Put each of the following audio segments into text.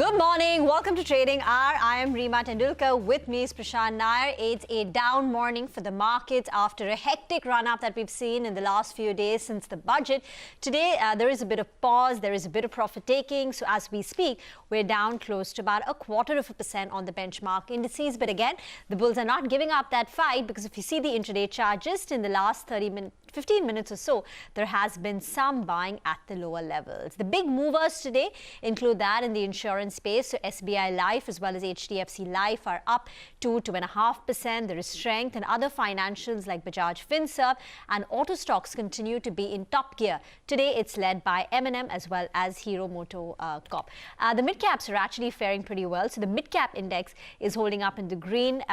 Good morning. Welcome to Trading Hour. I am Reema Tendulkar. With me is Prashant Nair. It's a down morning for the markets after a hectic run-up that we've seen in the last few days since the budget. Today, there is a bit of pause. There is a bit of profit-taking. So as we speak, we're down close to about 0.25% on the benchmark indices. But again, the bulls are not giving up that fight, because if you see the intraday chart, just in the last 15 minutes or so, there has been some buying at the lower levels. The big movers today include that in the insurance space. So SBI Life as well as HDFC Life are up 2.5%. There is strength in other financials like Bajaj Finserv, and auto stocks continue to be in top gear. Today it's led by M&M as well as Hero MotoCorp. The mid caps are actually faring pretty well. So the mid cap index is holding up in the green,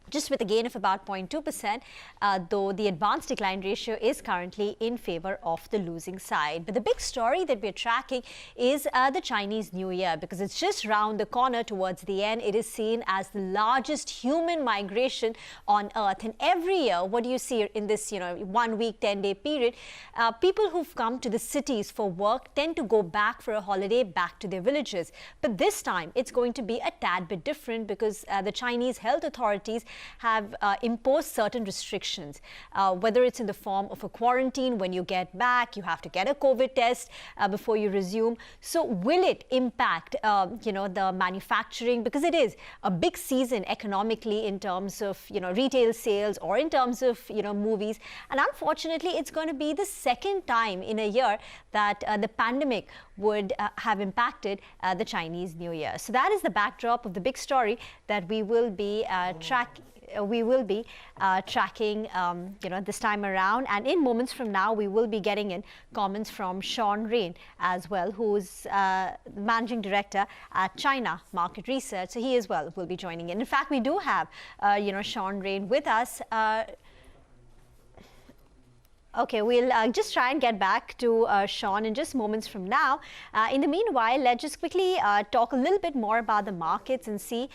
just with a gain of about 0.2%, though the advanced decline ratio is currently in favor of the losing side. But the big story that we're tracking is the Chinese New Year, because it's just round the corner towards the end. It is seen as the largest human migration on Earth. And every year, what do you see in this 1 week, 10-day period? People who've come to the cities for work tend to go back for a holiday back to their villages. But this time, it's going to be a tad bit different, because the Chinese health authorities have imposed certain restrictions, whether it's in the form of a quarantine. When you get back, you have to get a COVID test before you resume. So will it impact the manufacturing, because it is a big season economically in terms of retail sales or in terms of movies. And unfortunately, it's going to be the second time in a year that the pandemic would have impacted the Chinese New Year. So that is the backdrop of the big story that we will be tracking this time around. And in moments from now, we will be getting in comments from Sean Rain as well, who's Managing Director at China Market Research. So he as well will be joining in. In fact, we do have, Sean Rain with us. Okay, we'll just try and get back to Sean in just moments from now. In the meanwhile, let's just quickly talk a little bit more about the markets and see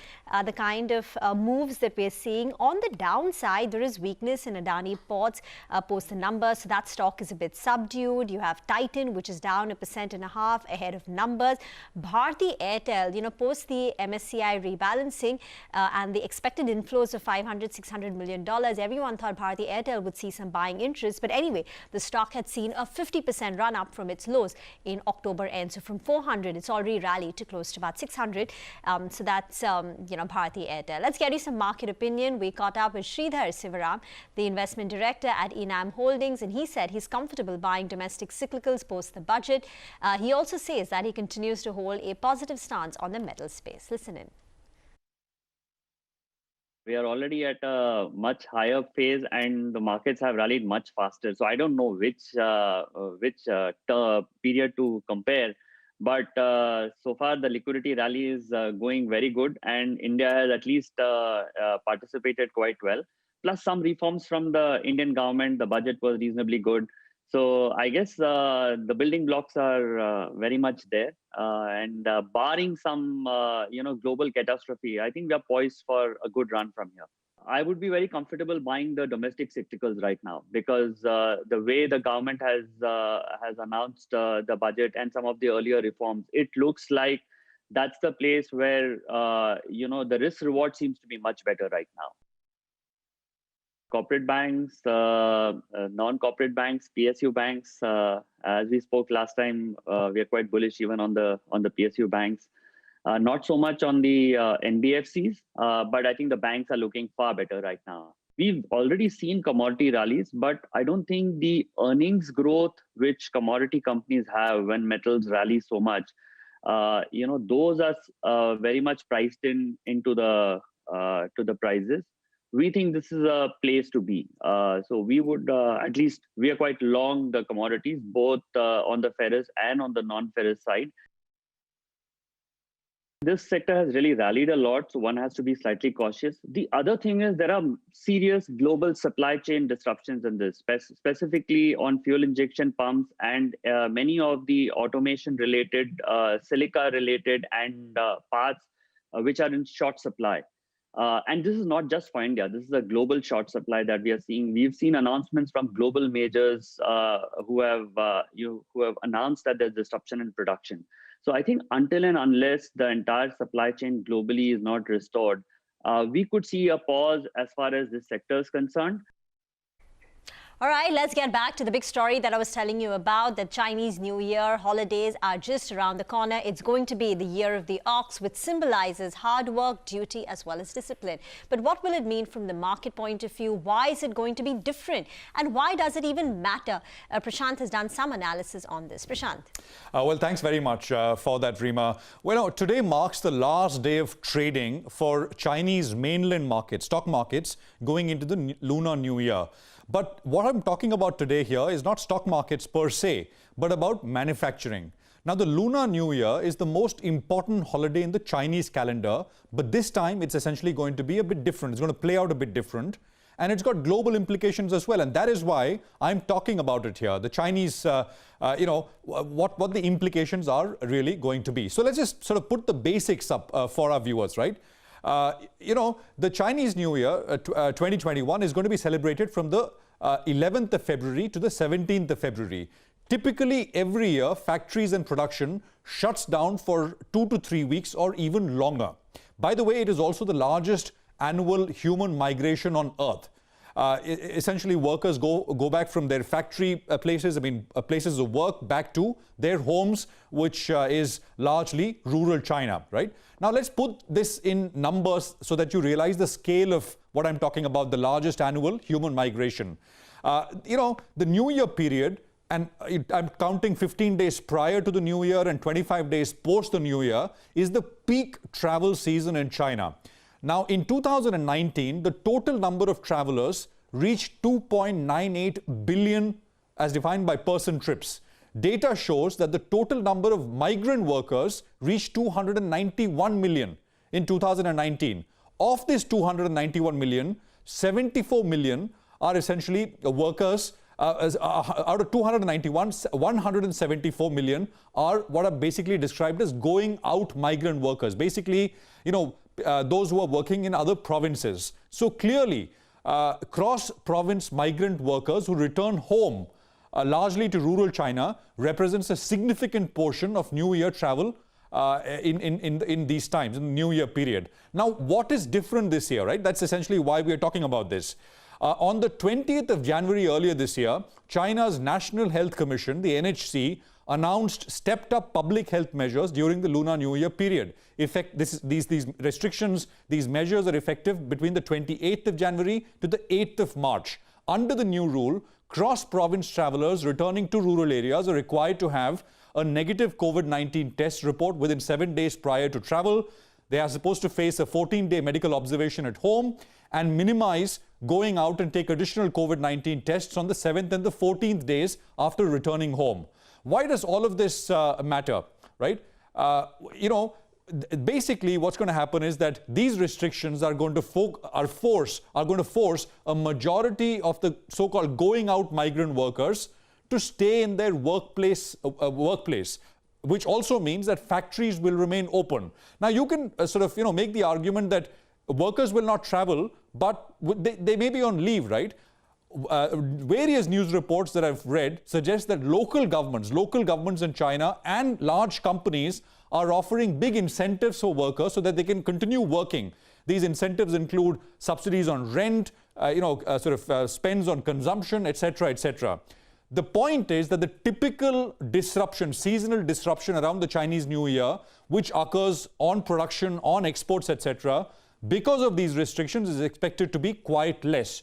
the kind of moves that we're seeing. On the downside, there is weakness in Adani Ports post the numbers, so that stock is a bit subdued. You have Titan, which is down 1.5% ahead of numbers. Bharti Airtel, post the MSCI rebalancing and the expected inflows of $500–600 million, everyone thought Bharti Airtel would see some buying interest. But anyway, the stock had seen a 50% run up from its lows in October end. So from 400, it's already rallied to close to about 600. So that's, Bharti Airtel. Let's get you some market opinion. We caught up with Sridhar Sivaram, the investment director at Enam Holdings, and he said he's comfortable buying domestic cyclicals post the budget. He also says that he continues to hold a positive stance on the metal space. Listen in. We are already at a much higher phase, and the markets have rallied much faster. So I don't know which period to compare, but so far the liquidity rally is going very good, and India has at least participated quite well. Plus some reforms from the Indian government. The budget was reasonably good. So I guess the building blocks are very much there, and barring some global catastrophe, I think we are poised for a good run from here. I would be very comfortable buying the domestic cyclicals right now, because the way the government has announced the budget and some of the earlier reforms, it looks like that's the place where the risk reward seems to be much better right now. Corporate banks, non-corporate banks, PSU banks. As we spoke last time, we are quite bullish even on the PSU banks. Not so much on the NBFCs, but I think the banks are looking far better right now. We've already seen commodity rallies, but I don't think the earnings growth which commodity companies have when metals rally so much, those are very much priced into the prices. We think this is a place to be. So we would, at least we are quite long the commodities, both on the ferrous and on the non-ferrous side. This sector has really rallied a lot, so one has to be slightly cautious. The other thing is there are serious global supply chain disruptions in this, specifically on fuel injection pumps and many of the automation-related, silica-related and parts which are in short supply. And this is not just for India. This is a global short supply that we are seeing. We've seen announcements from global majors who have announced that there's disruption in production. So I think until and unless the entire supply chain globally is not restored, we could see a pause as far as this sector is concerned. All right, let's get back to the big story that I was telling you about. The Chinese New Year holidays are just around the corner. It's going to be the year of the ox, which symbolizes hard work, duty, as well as discipline. But what will it mean from the market point of view? Why is it going to be different? And why does it even matter? Prashant has done some analysis on this. Prashant. Well, thanks very much for that, Reema. Well, today marks the last day of trading for Chinese mainland markets, stock markets, going into the Lunar New Year. But what I'm talking about today here is not stock markets per se, but about manufacturing. Now, the Lunar New Year is the most important holiday in the Chinese calendar, but this time it's essentially going to be a bit different. It's going to play out a bit different. And it's got global implications as well. And that is why I'm talking about it here. The Chinese, what the implications are really going to be. So let's just sort of put the basics up for our viewers, right? The Chinese New Year 2021 is going to be celebrated from the 11th of February to the 17th of February. Typically, every year, factories and production shuts down for 2 to 3 weeks or even longer. By the way, it is also the largest annual human migration on Earth. Essentially, workers go back from their factory places, places of work, back to their homes, which is largely rural China, right? Now, let's put this in numbers so that you realize the scale of what I'm talking about, the largest annual human migration. The New Year period, and I'm counting 15 days prior to the New Year and 25 days post the New Year, is the peak travel season in China. Now, in 2019, the total number of travelers reached 2.98 billion as defined by person trips. Data shows that the total number of migrant workers reached 291 million in 2019. Of this 291 million, 74 million are essentially workers. Out of 291, 174 million are what are basically described as going out migrant workers. Basically, those who are working in other provinces. So clearly, cross-province migrant workers who return home, largely to rural China, represents a significant portion of New Year travel in these times, in the New Year period. Now, what is different this year, right? That's essentially why we are talking about this. On the 20th of January earlier this year, China's National Health Commission, the NHC, announced stepped-up public health measures during the Lunar New Year period. These restrictions, these measures are effective between the 28th of January to the 8th of March. Under the new rule, cross-province travelers returning to rural areas are required to have a negative COVID-19 test report within 7 days prior to travel. They are supposed to face a 14-day medical observation at home and minimize going out and take additional COVID-19 tests on the 7th and the 14th days after returning home. Why does all of this matter, right? Basically, what's going to happen is that these restrictions are going to force a majority of the so-called going out migrant workers to stay in their workplace, which also means that factories will remain open. Now, you can make the argument that workers will not travel, but they may be on leave, right? Various news reports that I've read suggest that local governments in China and large companies are offering big incentives for workers so that they can continue working. These incentives include subsidies on rent, spends on consumption, etc., etc. The point is that the typical disruption, seasonal disruption around the Chinese New Year, which occurs on production, on exports, etc., because of these restrictions is expected to be quite less.